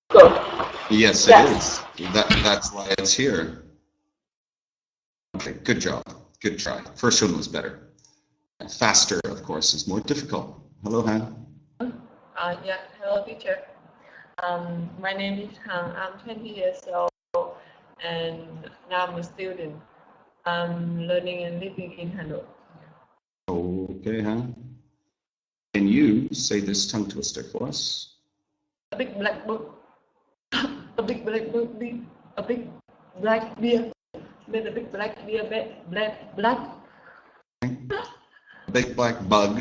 Go. Yes, it Yes. is. That's why it's here. Okay, good job. Good try. First one was better. Faster, of course, is more difficult. Hello, Han. Yeah, hello teacher. My name is Hằng. I'm 20 years old and now I'm a student. I'm learning and living in Hanoi. Okay, Han. Can you say this tongue twister for us? A big black book, a big black book, a big black beer, made a big black beer, black. A big black bug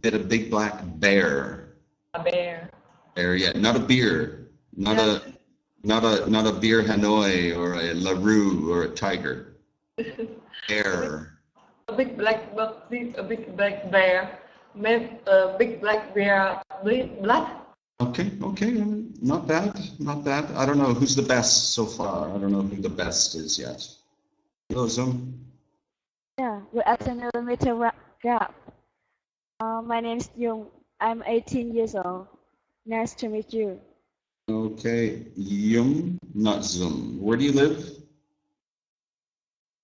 bit a big black bear. A bear. Bear, yeah, not a beer, not a beer Hanoi or a LaRue or a Tiger. Bear. A big black book, a big black bear, made a big black bear, black. Okay, okay, not bad, not bad. I don't know who's the best so far. I don't know who the best is yet. Hello, Zoom. Yeah, good afternoon, Mr. Rap. My name is Jung. I'm 18 years old. Nice to meet you. Okay, Yum, not Zoom. Where do you live?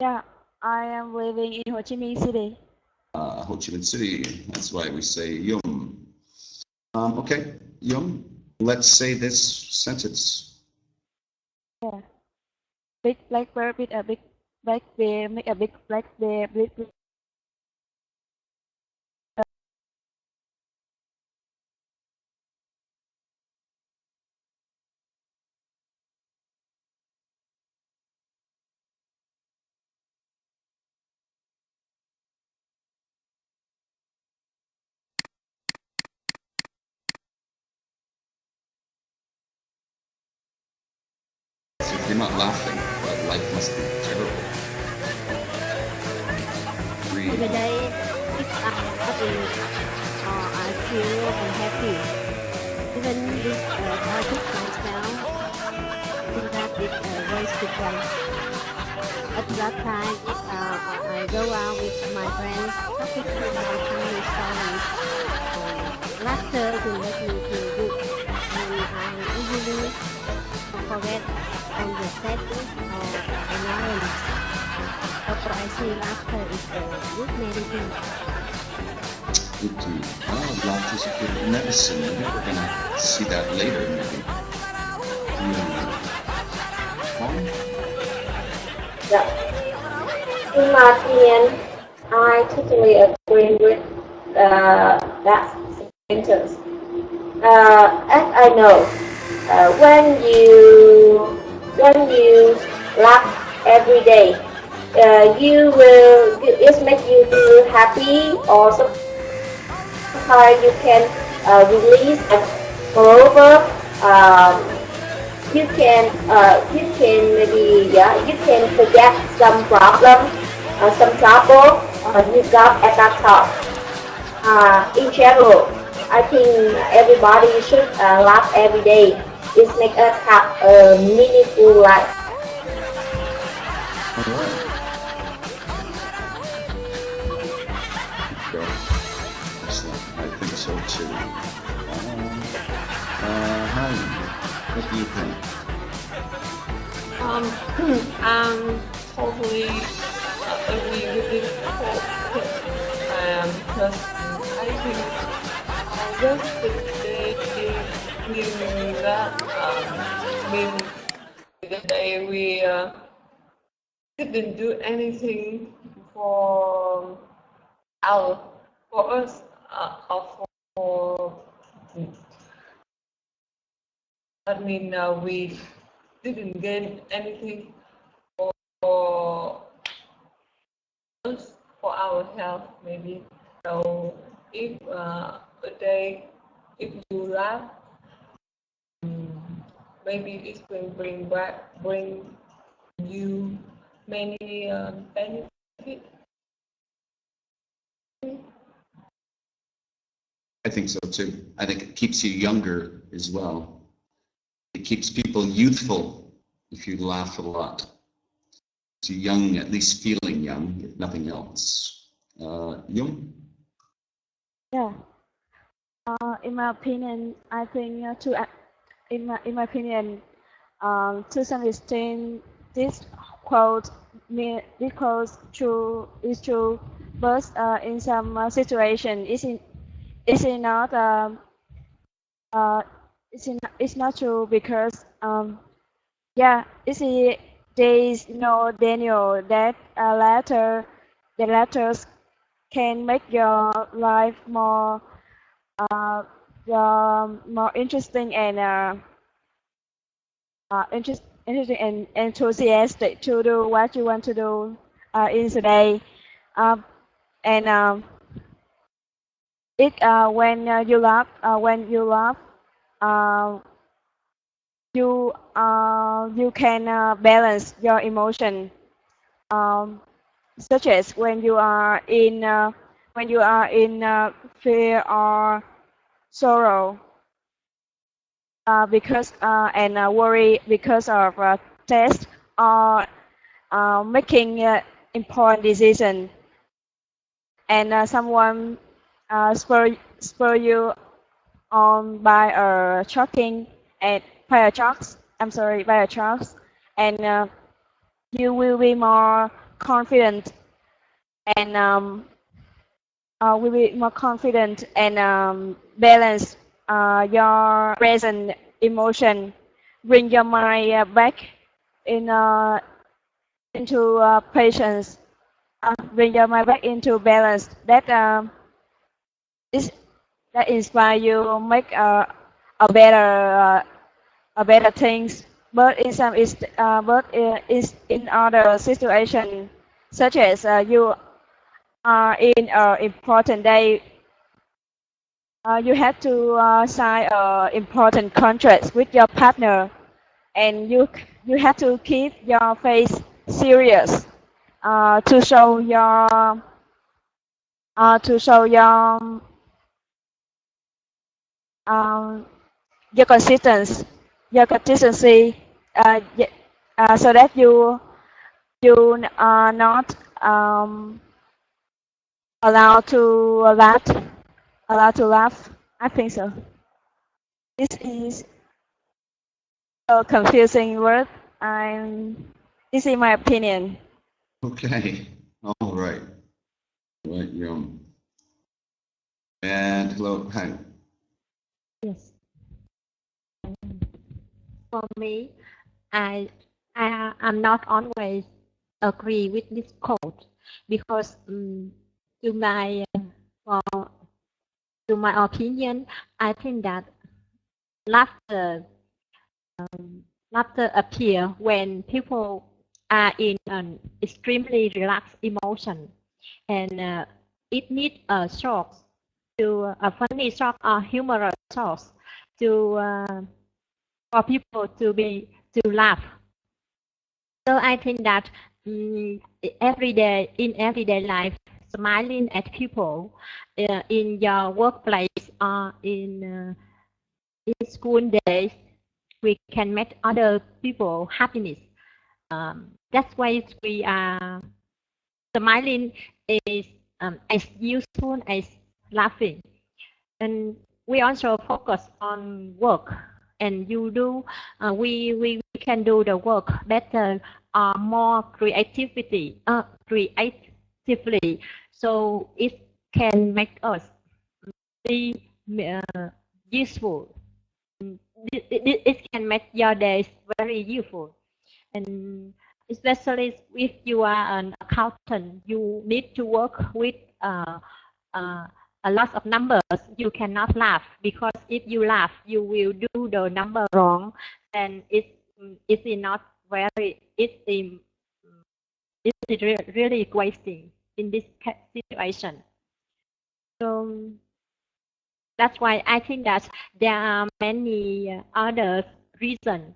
Yeah, I am living in Ho Chi Minh City. Ho Chi Minh City. That's why we say Yum. Okay, Yum. Let's say this sentence. Yeah. Big black bear with a big black bear make a big black bear bleed. So if you're not laughing, life must be terrible. Breathe. Every day, it's happy. I feel happy. Even this topic right now, I think that is a very good one. At that time, I go out with my friends, talking to my family stories. Laughter will make me feel good, and I usually forget on the sadness or annoyance. After I see laughter is a good medicine. Good to laughter's a good medicine. Maybe we're gonna see that later, maybe. Paul? Yeah. In my opinion, I totally agree with that sentence. As I know, when you laugh every day, it make you feel happy, or sometimes you can release. Moreover, you can maybe, yeah, you can forget some problem, some trouble you got at that time. In general, I think everybody should laugh every day. It makes us have a meaningful life. All right. Go. Excellent. I think so too. Hi. What do you think? I'm totally agree with this quote because I think yesterday mean that mean the day we didn't do anything for our for us or for I mean we didn't gain anything for us for our health maybe. So if a day if you laugh, maybe it will bring you many benefits. I think so too. I think it keeps you younger as well. It keeps people youthful if you laugh a lot. So young, at least feeling young, if nothing else. Young? Yeah. In my opinion, I think in my opinion, to some extent, this quote is true, but in some situation, is it not it's not true because yeah, there is no Daniel that the letters can make your life uh, more interesting and interesting and enthusiastic to do what you want to do in the day. Um, and it when you laugh, uh, you can balance your emotion, um, such as when you are in fear or sorrow, because and worry because of test or making important decision, and someone spur you on by a shocking and by a shocks. I'm sorry, by a shocks, and you will be more confident and balance your present emotion, bring your mind back in into patience, bring your mind back into balance. Is that inspire you make a better things. But in some is in other situation, such as you are in an important day, you have to sign important contracts with your partner, and you have to keep your face serious to show um, your consistency, so that you are not allowed to laugh. Allowed to laugh. I think so. This is a confusing word. This is my opinion. Okay. All right. Right, Yum. And hello, hi. Yes. For me, I'm not always agree with this quote because to my uh, to my opinion, I think that laughter laughter appear when people are in an extremely relaxed emotion, and it needs a shock to a funny shock or humorous shock to for people to laugh. So I think that in everyday life, smiling at people in your workplace or in school days, we can make other people happiness. That's why we are smiling is as useful as laughing. And we also focus on work, and we can do the work better, more creatively, so it can make us be useful. It can make your days very useful, and especially if you are an accountant, you need to work with a lot of numbers. You cannot laugh, because if you laugh, you will do the number wrong, and it is not very. It is really wasting in this situation. So that's why I think that there are many other reasons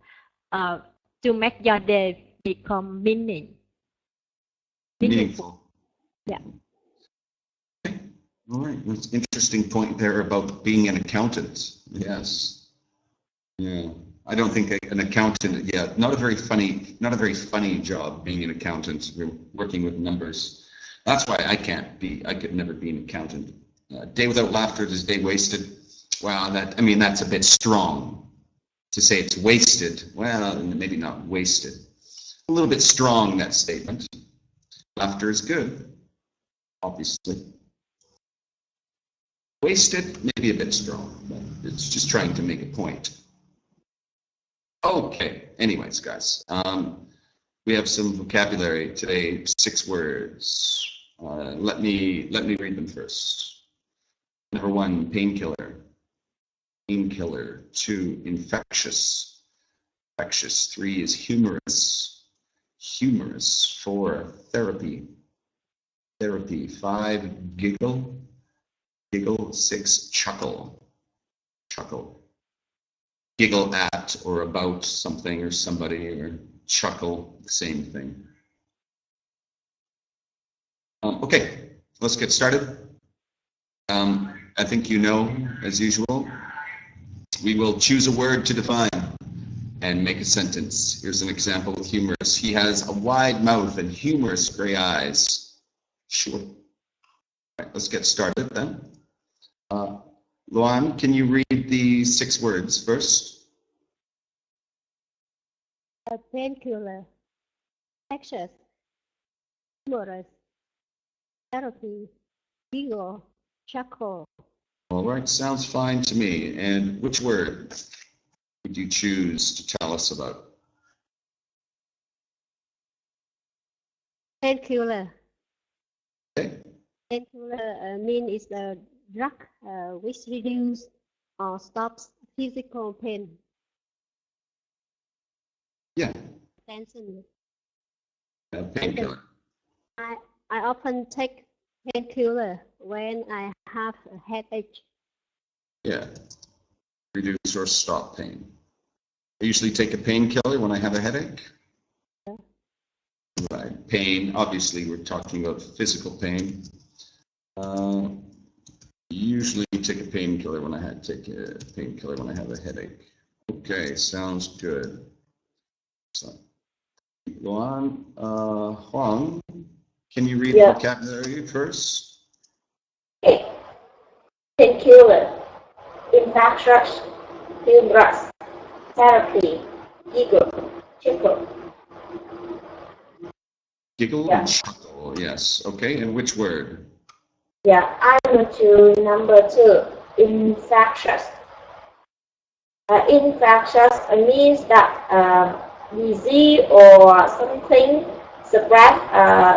to make your day become meaningful. Yeah. All right. That's an interesting point there about being an accountant. Yes. Yeah. I don't think an accountant, yeah, not a very funny job being an accountant. We're working with numbers. That's why I could never be an accountant. Day without laughter is day wasted. Wow, that's a bit strong. To say it's wasted, well, maybe not wasted. A little bit strong, that statement. Laughter is good, obviously. Wasted, maybe a bit strong, but it's just trying to make a point. Okay, anyways, guys, we have some vocabulary today, 6 words. Let me read them first. Number 1, painkiller. Painkiller. 2, infectious. Infectious. 3 is humorous. Humorous. 4, therapy. Therapy. 5, giggle. Giggle. 6, chuckle. Chuckle. Giggle at or about something or somebody, or chuckle, the same thing. Okay, let's get started. I think you know, as usual, we will choose a word to define and make a sentence. Here's an example of humorous. He has a wide mouth and humorous gray eyes. Sure. All right, let's get started then. Luan, can you read the 6 words first? A painkiller, infectious, humorous, therapy, giggle, chuckle. All right, sounds fine to me. And which word would you choose to tell us about? Painkiller. Okay. Painkiller means it's a drug which reduces or stops physical pain. Yeah, Tension. painkiller. I often take painkiller when I have a headache. Yeah, reduce or stop pain. I usually take a painkiller when I have a headache. Yeah. Right, pain, obviously we're talking about physical pain. Usually take a painkiller when I have a headache. Okay, sounds good. So, go on. Huang, can you read the vocabulary first? Okay. Painkiller, infectious, humorous, therapy, giggle, chuckle. Giggle Yeah. and chuckle, yes. Okay, and which word? Yeah, I'm going to number 2, infectious. Infectious means that disease or something spread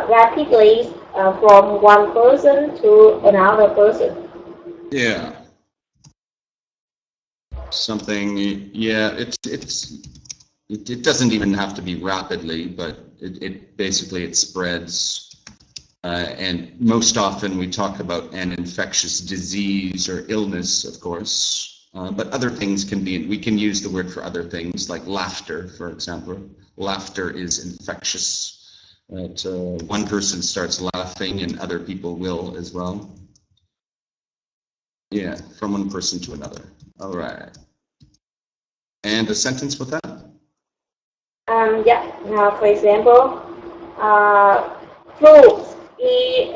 rapidly from one person to another person. Yeah. Something, yeah, it doesn't even have to be rapidly, but it basically spreads. And most often we talk about an infectious disease or illness, of course, but other things can be, we can use the word for other things, like laughter, for example. Laughter is infectious. One person starts laughing and other people will as well. Yeah, from one person to another. All right. And a sentence with that? Yeah, now for example, flu is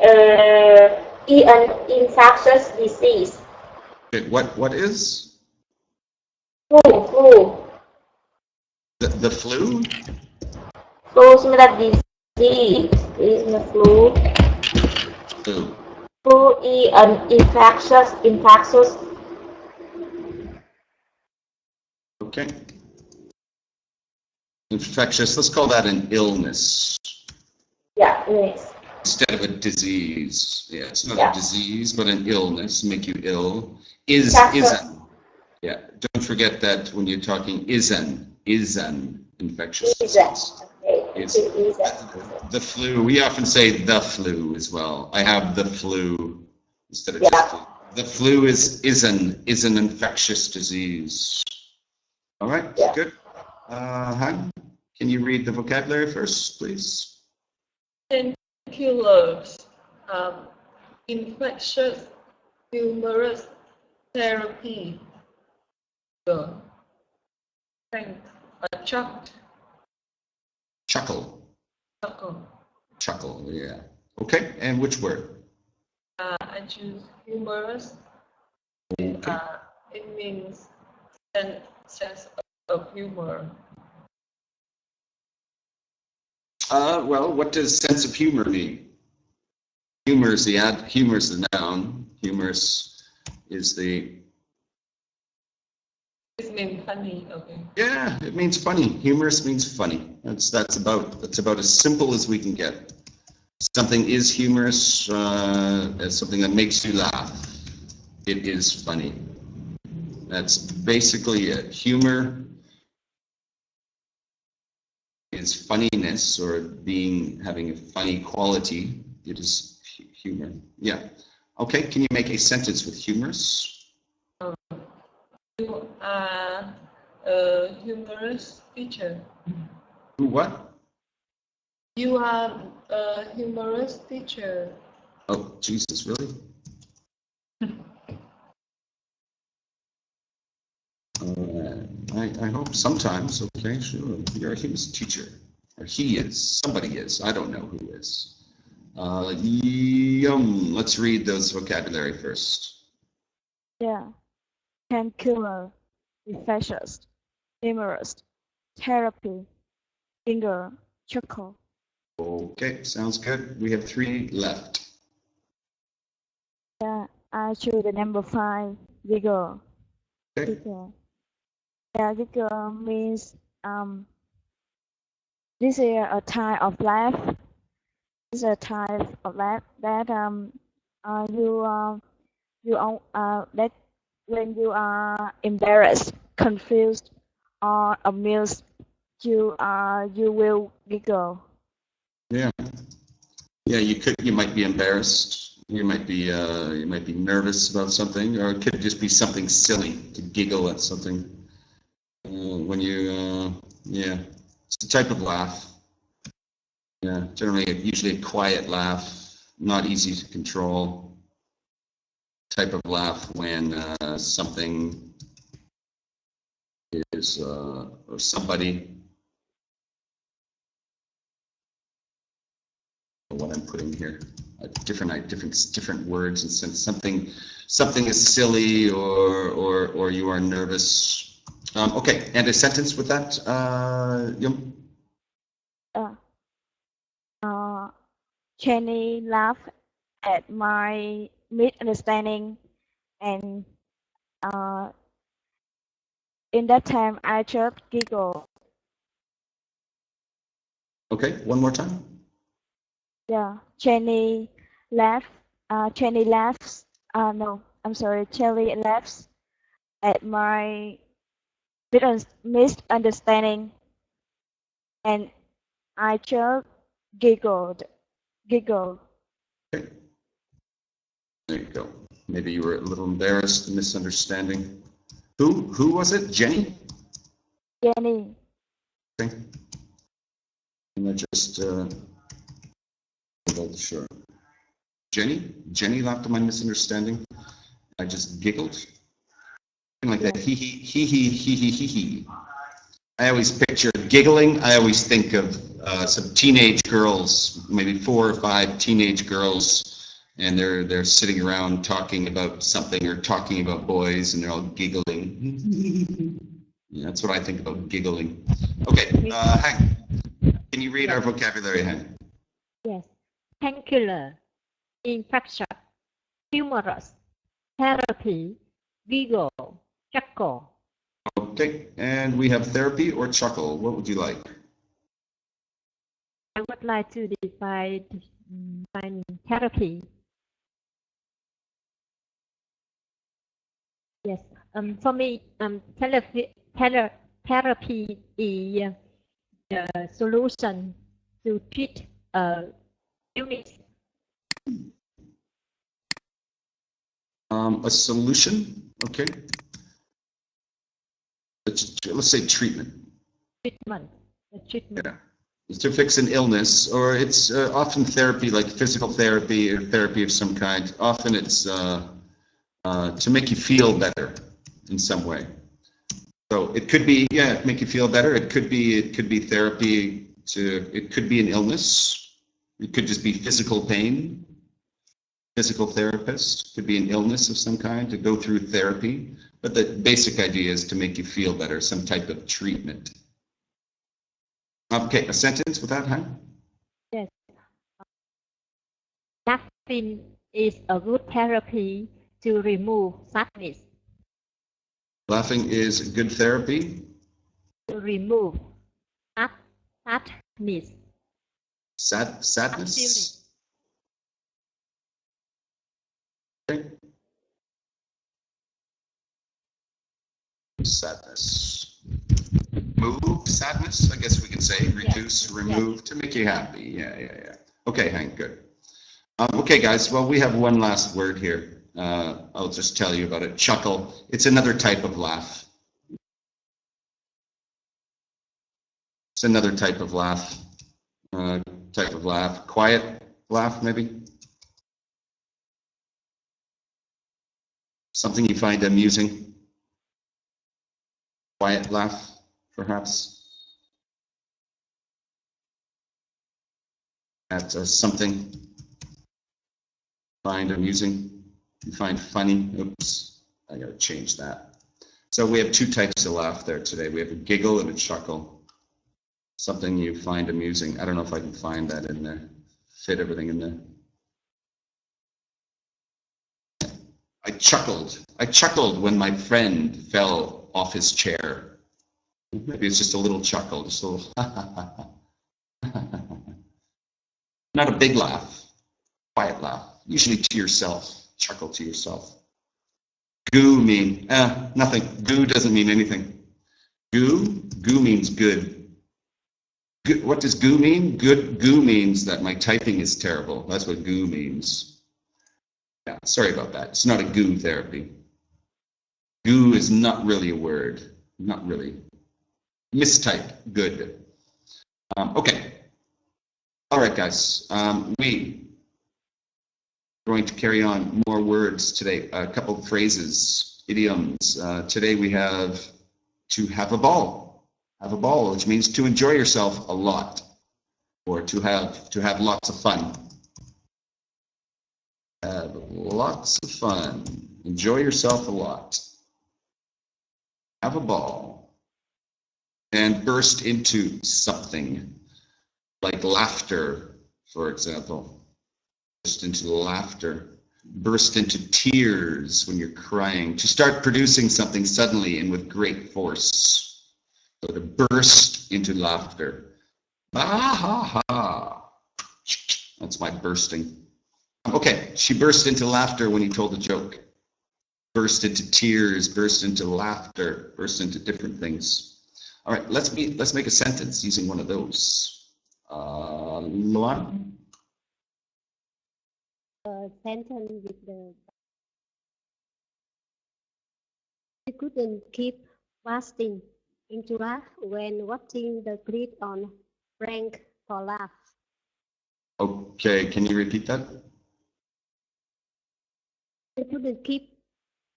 an infectious disease. Okay, what is? Flu. The flu? Flu nghĩa là disease. Is the flu. Flu. Flu is an infectious. Okay. Infectious, let's call that an illness. Yeah, yes. Instead of a disease. Yeah, it's not a disease, but an illness, make you ill. Isn't. Yeah, don't forget that when you're talking is an infectious disease. The flu, we often say the flu as well. I have the flu instead of just flu. The flu is an infectious disease. All right, good. Han, can you read the vocabulary first, please? Painkillers, infectious, humorous, therapy, Chuckle, yeah. Okay, and which word? I choose humorous. Okay. It means sense of humor. Well, what does sense of humor mean? Humor is the noun. Humorous is the. It means funny. Okay. Yeah, it means funny. Humorous means funny. That's about as simple as we can get. Something is humorous as something that makes you laugh. It is funny. That's basically it. Humor is funniness or having a funny quality. It is humor. Yeah. Okay, can you make a sentence with humorous? You are a humorous teacher. Who what? You are a humorous teacher. Oh, Jesus, really? I hope sometimes, okay, sure. You're a humorous teacher. Or he is. Somebody is. I don't know who is. Let's read those vocabulary first. Yeah. Painkiller, refreshers, humorous, therapy, finger, chuckle. Okay, sounds good. We have 3 left. Yeah, I choose the number 5, giggle. Okay. Giggle. Yeah, giggle means this is a type of laugh. This is a type of laugh that that when you are embarrassed, confused, or amused, you will giggle. Yeah. Yeah, you might be embarrassed. You might be nervous about something, or it could just be something silly to giggle at something. When you yeah, it's a type of laugh. Yeah, usually a quiet laugh, not easy to control. Type of laugh when something is or somebody. What I'm putting here, different words, and since something is silly or you are nervous. Okay, and a sentence with that, Yum. Jenny laughed at my misunderstanding, and in that time I just giggled. Okay, one more time. Yeah, Jenny laughs. Jenny laughs. No, I'm sorry. Jenny laughs at my misunderstanding, and I just giggled. Okay, there you go. Maybe you were a little embarrassed, misunderstanding. Who was it? Jenny? Jenny. Okay. And I just sure. Jenny laughed at my misunderstanding. I just giggled. Like that. Hee. I always picture giggling. I always think of some teenage girls, maybe 4 or 5 teenage girls, and they're sitting around talking about something or talking about boys, and they're all giggling. Yeah, that's what I think about giggling. Okay, Hank, can you read our vocabulary, Hank? Yes. Painkiller, infection, humorous, therapy, giggle, chuckle. Okay, and we have therapy or chuckle. What would you like? I would like to define therapy. Yes. For me, therapy is the solution to treat illness. A solution. Okay. Let's say treatment. Treatment. Yeah. It's to fix an illness, or it's often therapy, like physical therapy or therapy of some kind. Often it's to make you feel better in some way. So it could be, make you feel better. It could be therapy it could be an illness. It could just be physical pain. physical therapist, could be an illness of some kind, to go through therapy. But the basic idea is to make you feel better, some type of treatment. Okay, a sentence with that, huh? Yes. Laughing is a good therapy to remove sadness. Laughing is good therapy. To remove sadness. Sadness? Okay. Sadness. Move sadness, I guess we can say. Reduce, remove, to make you happy. Yeah. Okay, Hank, good. Okay, guys, well, we have one last word here. I'll just tell you about it. Chuckle. It's another type of laugh. It's another type of laugh. Quiet laugh, maybe. Something you find amusing. Quiet laugh, perhaps. At something find amusing, you find funny. Oops, I gotta change that. So we have two types of laugh there today. We have a giggle and a chuckle. Something you find amusing. I don't know if I can find that in there. Fit everything in there. I chuckled when my friend fell off his chair. Maybe it's just a little chuckle, just a little not a big laugh, quiet laugh, usually to yourself, chuckle to yourself. Goo mean, nothing. Goo doesn't mean anything. Goo means good. What does goo mean? Goo means that my typing is terrible. That's what goo means. Yeah, sorry about that. It's not a goo therapy. Goo is not really a word. Not really. Mistype. Good. Okay. All right, guys. We are going to carry on more words today. A couple of phrases, idioms. Today we have to have a ball. Have a ball, which means to enjoy yourself a lot, or to have lots of fun. Have lots of fun. Enjoy yourself a lot. Have a ball. And burst into something, like laughter, for example. Burst into laughter. Burst into tears when you're crying. To start producing something suddenly and with great force. So to burst into laughter. Ah ha ha. That's my bursting. Okay, she burst into laughter when he told a joke. Burst into tears, burst into laughter, burst into different things. All right, let's make a sentence using one of those. Luan? Sentence with the. You couldn't keep bursting into laugh when watching the clip on Prank for Laugh. Okay, can you repeat that? You couldn't keep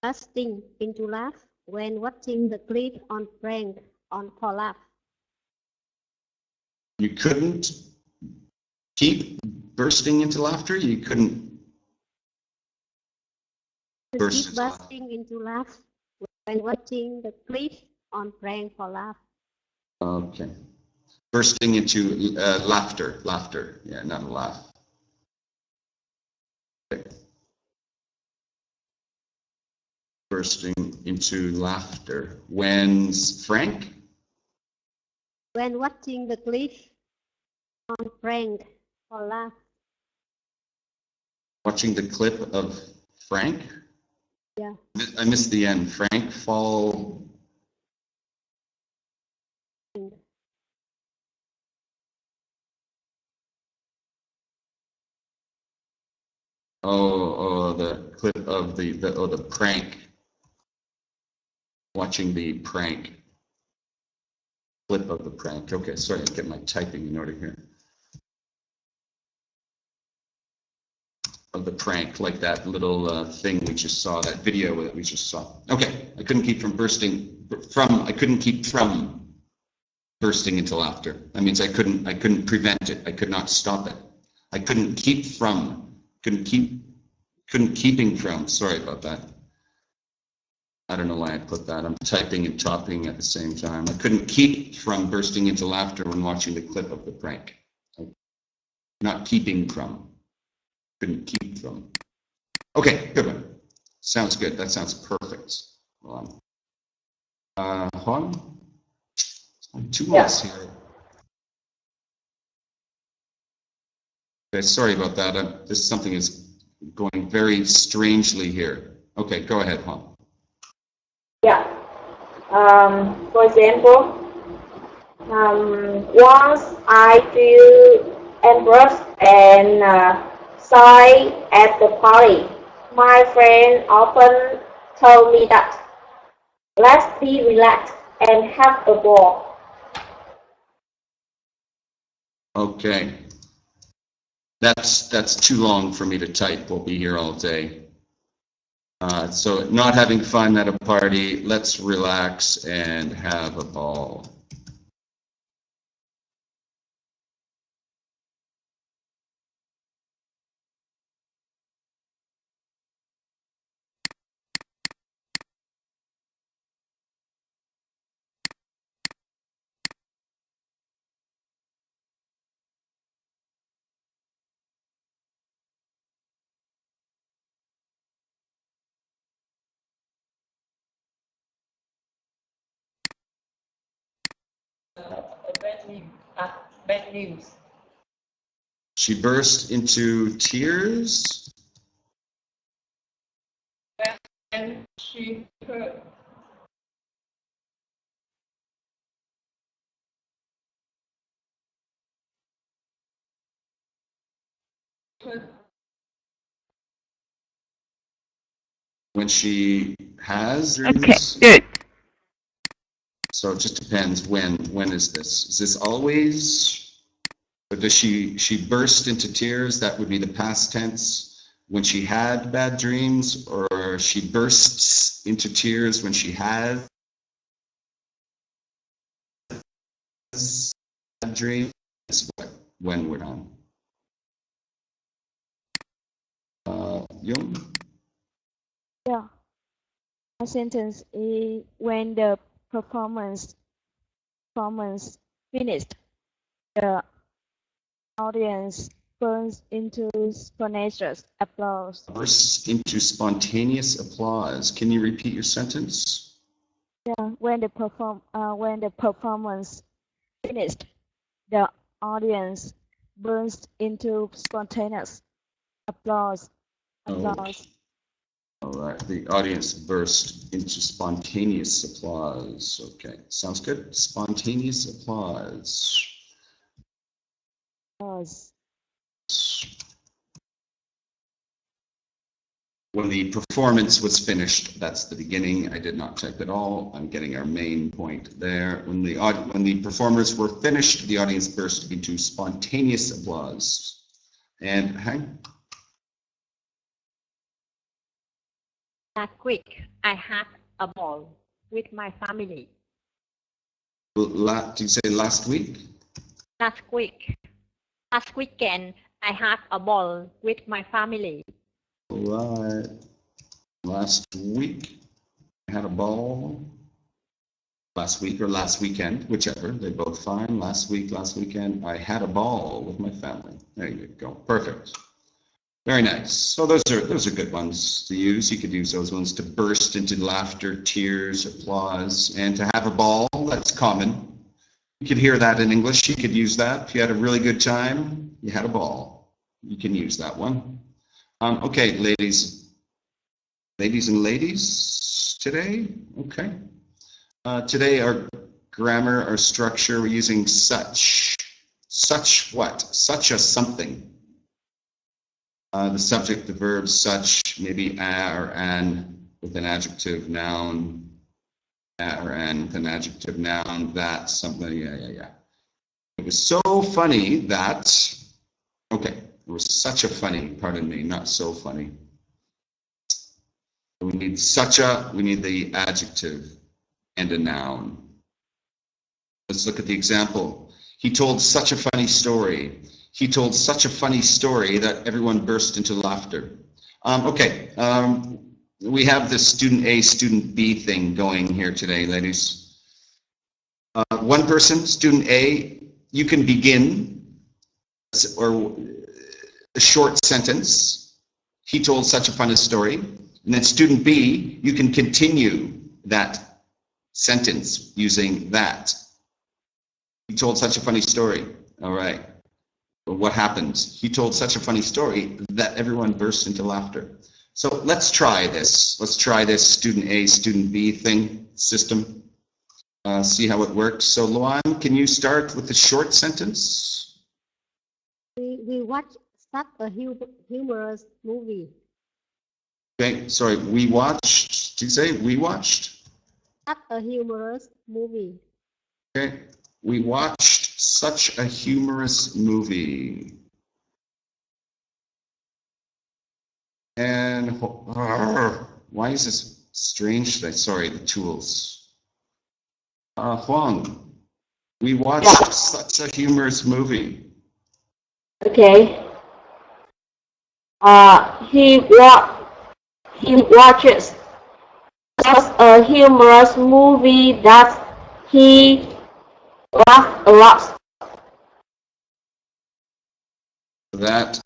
bursting into laugh when watching the clip on Prank for Laugh. You couldn't keep bursting into laughter? You couldn't burst Keep bursting into laugh when watching the clip on Prank for Laugh. Okay. Bursting into laughter. Laughter. Yeah, not a laugh. Okay. Bursting into laughter. When's Frank? When watching the clip on Prank for Laugh. Watching the clip of Frank? Yeah. I missed the end. Frank fall. Oh, the clip of the prank. Watching the prank. Clip of the prank. Okay, sorry, I'm getting my typing in order here. Of the prank, like that little thing we just saw, that video that we just saw. Okay, I couldn't keep from bursting into laughter. That means I couldn't prevent it. I could not stop it. I couldn't keep Couldn't keeping from. Sorry about that. I don't know why I put that. I'm typing and talking at the same time. I couldn't keep from bursting into laughter when watching the clip of the prank. Not keeping from. Couldn't keep from. Okay, good one. Sounds good. That sounds perfect. Hold on. Two months here. Okay, sorry about that. This something is going very strangely here. Okay, go ahead, Juan. Yeah. For example, once I feel embarrassed and shy at the party, my friend often told me that let's be relaxed and have a ball. Okay. That's too long for me to type. We'll be here all day. So not having fun at a party, let's relax and have a ball. Bad news. She burst into tears. And she heard. When she has. Okay, good. So it just depends when is this? Is this always? Or does she burst into tears? That would be the past tense when she had bad dreams, or she bursts into tears when she has bad dreams. When we're on. Jung? Yeah. A sentence is when the performance finished, the audience bursts into spontaneous applause. Bursts into spontaneous applause. Can you repeat your sentence? Yeah, when the performance finished, the audience bursts into spontaneous applause. All right, the audience burst into spontaneous applause. Okay, sounds good. Spontaneous applause. When the performance was finished, that's the beginning. I did not type at all. I'm getting our main point there. When the performers were finished, the audience burst into spontaneous applause. And hang. Last week, I had a ball with my family. Did you say last week? Last weekend, I had a ball with my family. All right. Last week, I had a ball. Last week or last weekend, whichever, they're both fine. Last week, last weekend, I had a ball with my family. There you go. Perfect. Very nice. So those are good ones to use. You could use those ones to burst into laughter, tears, applause, and to have a ball. That's common. You could hear that in English. You could use that. If you had a really good time, you had a ball. You can use that one. Okay, ladies and ladies today. Okay. Today our grammar, our structure, we're using such. Such what? Such a something. The subject, the verb, such, maybe a or an with an adjective noun, a or an with an adjective noun, that, something, yeah. It was so funny that, okay, it was such a funny, pardon me, not so funny. We need such a, we need the adjective and a noun. Let's look at the example. He told such a funny story. He told such a funny story that everyone burst into laughter. Okay, we have the student A, student B thing going here today, ladies. One person, student A, you can begin or a short sentence. He told such a funny story. And then student B, you can continue that sentence using that. He told such a funny story. All right. What happened? He told such a funny story that everyone burst into laughter. So let's try this. Let's try this student A, student B thing system. See how it works. So Luan, can you start with the short sentence? We watched such a humorous movie. Okay, sorry, we watched, did you say we watched? Such a humorous movie. Okay, we watched such a humorous movie. And why is this strange today? Sorry, the tools. Huang, we watched such a humorous movie. Okay. He watches such a humorous movie that he laughed a lot. That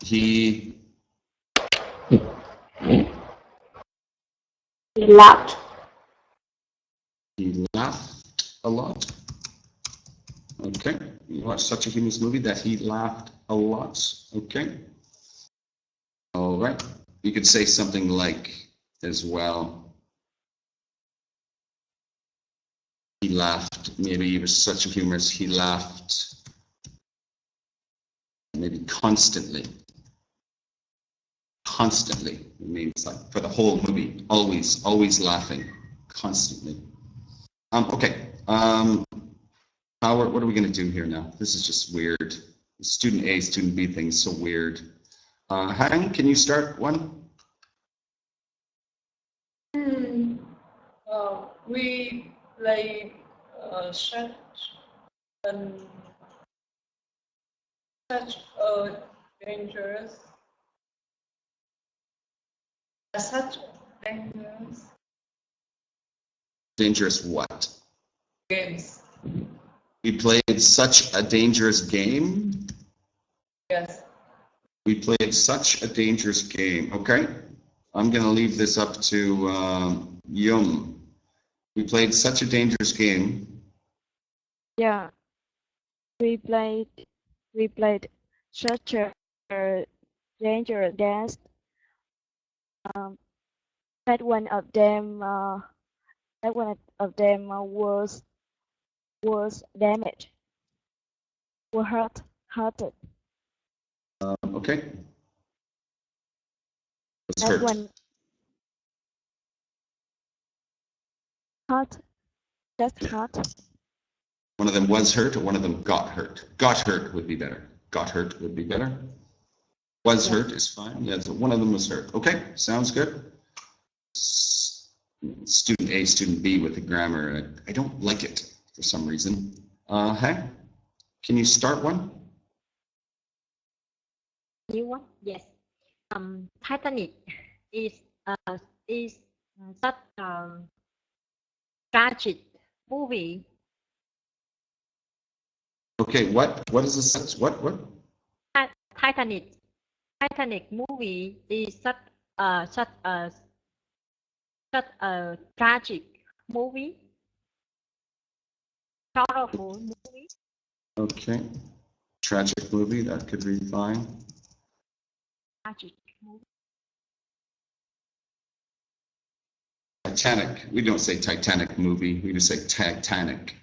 he laughed. He laughed a lot. Okay, you watched such a humorous movie that he laughed a lot. Okay. All right. You could say something like as well. He laughed. Maybe he was such a humorous. He laughed. Maybe constantly. Constantly. It means like for the whole movie. Always laughing. Constantly. Okay. What are we going to do here now? This is just weird. Student A, student B thing is so weird. Hang, can you start one? We played such an such a dangerous such dangerous Dangerous what? games. We played such a dangerous game. Yes. We played such a dangerous game. Okay. I'm going to leave this up to Yum. We played such a dangerous game. Yeah, we played such a dangerous dance. That one of them was damaged, was hurted. Okay. Was That hurt. one hurt. That's hurt. One of them was hurt, or one of them got hurt. Got hurt would be better. Got hurt would be better. Was hurt is fine. Yeah, so one of them was hurt. Okay, sounds good. Student A, student B with the grammar. I don't like it for some reason. Hey, can you start one? New one? Yes. Titanic is such a tragic movie. Okay, what is the sense? What? Titanic movie is such a tragic movie, sorrowful movie. Okay. Tragic movie, that could be fine. Tragic movie. Titanic, we don't say Titanic movie, we just say Titanic.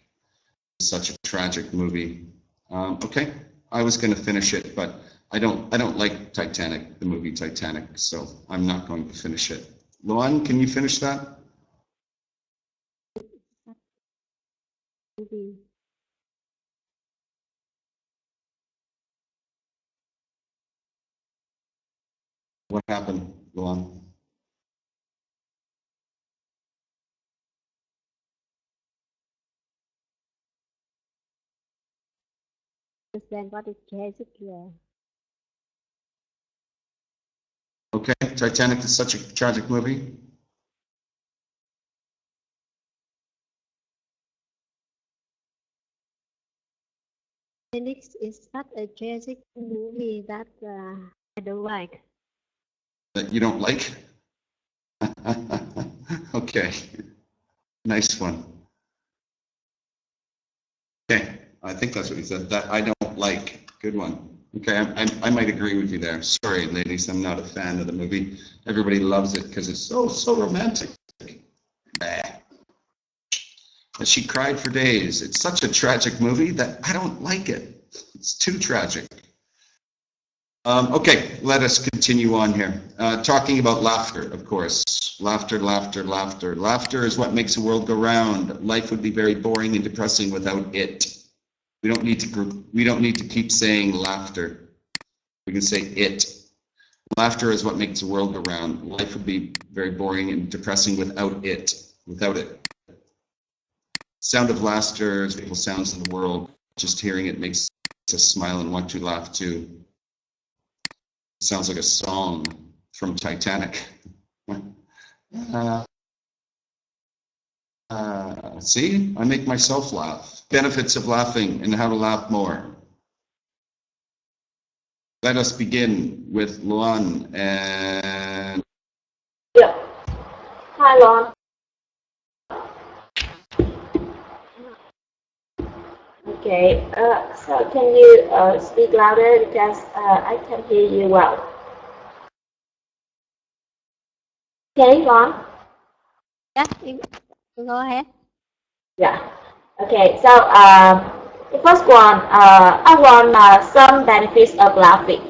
Such a tragic movie. Okay, I was going to finish it, but I don't like Titanic, the movie Titanic, so I'm not going to finish it. Luan, can you finish that? Movie. What happened, Luan? understand what is tragic here. Okay, Titanic is such a tragic movie. Titanic is such a tragic movie that I don't like. That you don't like? Okay, nice one. Okay, I think that's what you said, that I don't like. Good one. Okay, I might agree with you there. Sorry, ladies, I'm not a fan of the movie. Everybody loves it because it's so romantic. Bah. But she cried for days. It's such a tragic movie that I don't like it. It's too tragic. Okay, let us continue on here. Talking about laughter, of course. Laughter, laughter, laughter. Laughter is what makes the world go round. Life would be very boring and depressing without it. We don't need to keep saying laughter. We can say it. Laughter is what makes the world go round. Life would be very boring and depressing without it. Without it. Sound of laughter is beautiful sounds in the world. Just hearing it makes us smile and want to laugh too. It sounds like a song from Titanic. See, I make myself laugh. Benefits of laughing and how to laugh more. Let us begin with Luan and... Yeah. Hi, Lon. Okay, so can you speak louder because I can hear you well. Okay, Lon? Yeah, you go ahead. Yeah. Okay, so the first one, I want some benefits of laughing.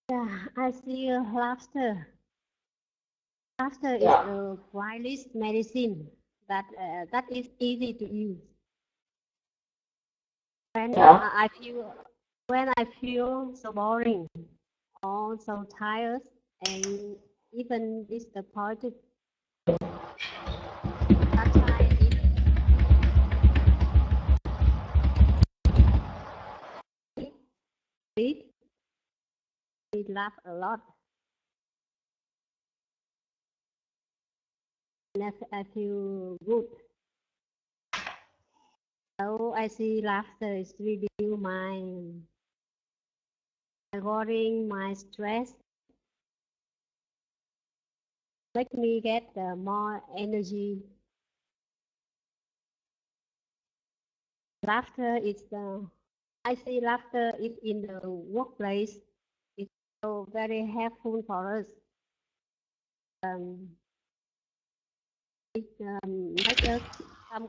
Yeah, I see laughter. Laughter Yeah. is the quietest medicine that is easy to use. When Yeah. when I feel so boring or so tired and even disappointed, that time we laugh a lot. And I feel good. So I see laughter is reduce my worrying, my stress, make me get more energy. Laughter is I see laughter is in the workplace. It's so very helpful for us. It makes us come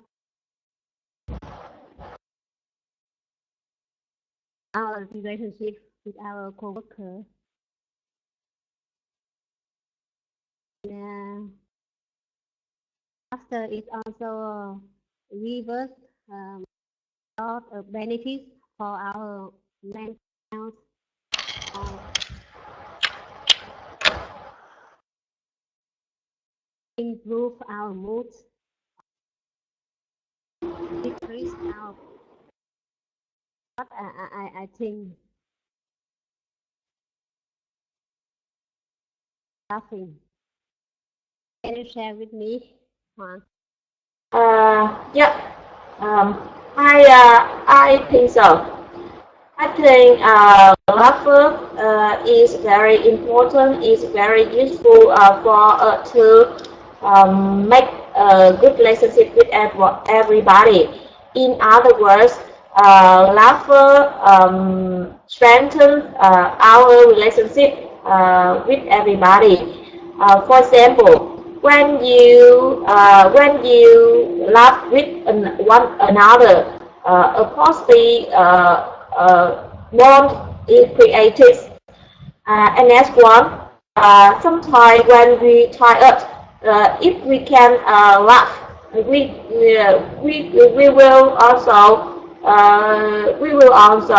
our relationship with our coworker. Yeah. Laughter is also give us a lot of benefits for our mental health. Improve our mood, decrease our. What I think laughing. Can you share with me, Juan? Yeah. I think so. I think laughter is very important. Is very useful for to make a good relationship with everybody. In other words, laughter strengthens our relationship with everybody. For example, when you laugh with one another, a positive bond is created. And next one, sometimes when we tired, if we can laugh, we will also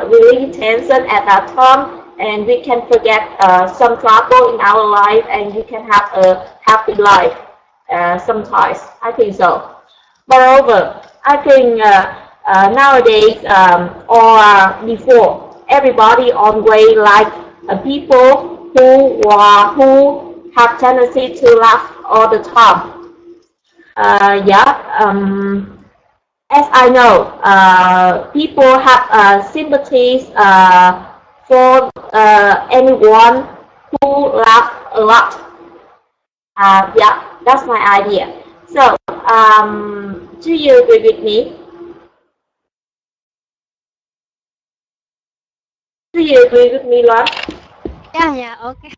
release tension at that time, and we can forget some trouble in our life, and we can have a happy life. Sometimes I think so. Moreover, I think nowadays or before, everybody always like people who have tendency to laugh all the time. As I know, people have sympathies for anyone who laugh a lot. That's my idea. So, do you agree with me? Do you agree with me, Loan? Yeah, okay.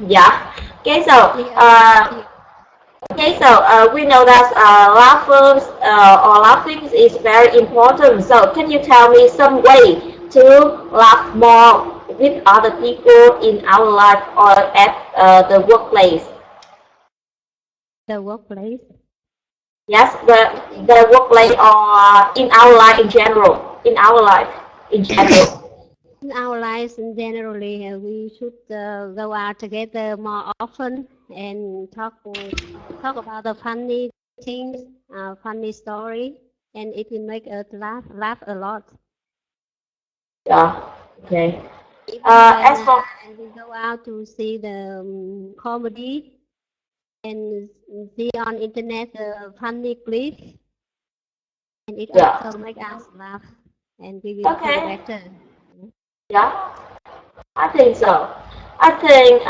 Yeah. Okay, so Yeah. we know that laughing is very important. So can you tell me some way to laugh more with other people in our life or at the workplace? The workplace. Yes, the workplace or in our life in general. In our life in general. In our lives, and generally, we should go out together more often and talk about the funny things, funny story, and it will make us laugh a lot. Yeah. Okay. Even As for when we go out to see the comedy and see on internet the funny clips, and it yeah. also make us laugh, and we will feel Okay. better. Yeah. I think so. I think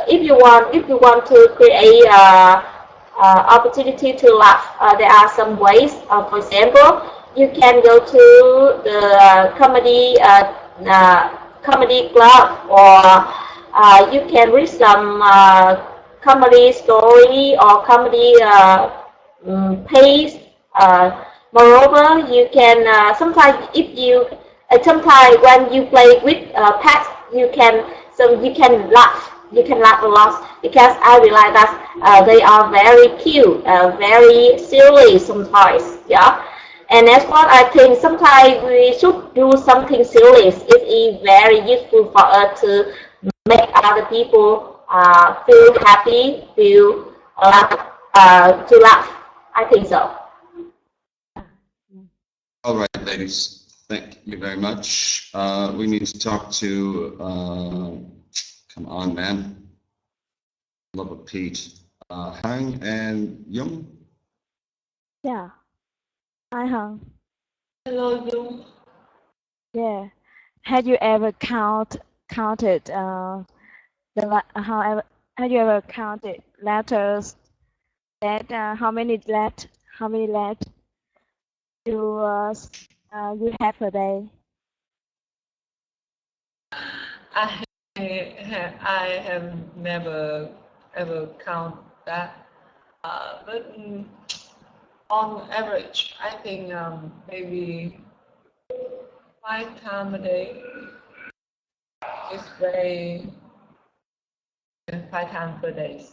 if you want to create opportunity to laugh, there are some ways. For example, you can go to the comedy club, or you can read some comedy story or comedy page. Moreover, you can sometimes when you play with pets, you can laugh. You can laugh a lot because I realize that they are very cute, very silly sometimes. Yeah. And that's what I think. Sometimes we should do something silly. It is very useful for us to make other people feel happy, feel to laugh. I think so. All right, ladies. Thank you very much. We need to talk to, come on, man. Love of Pete. Hang and Young. Yeah, I have. Hello, Dung. Yeah. Had you ever counted however had you ever counted letters that how many letters you you have a day? I I have never ever count that, but on average, I think maybe 5 times a day is very 5 times per day.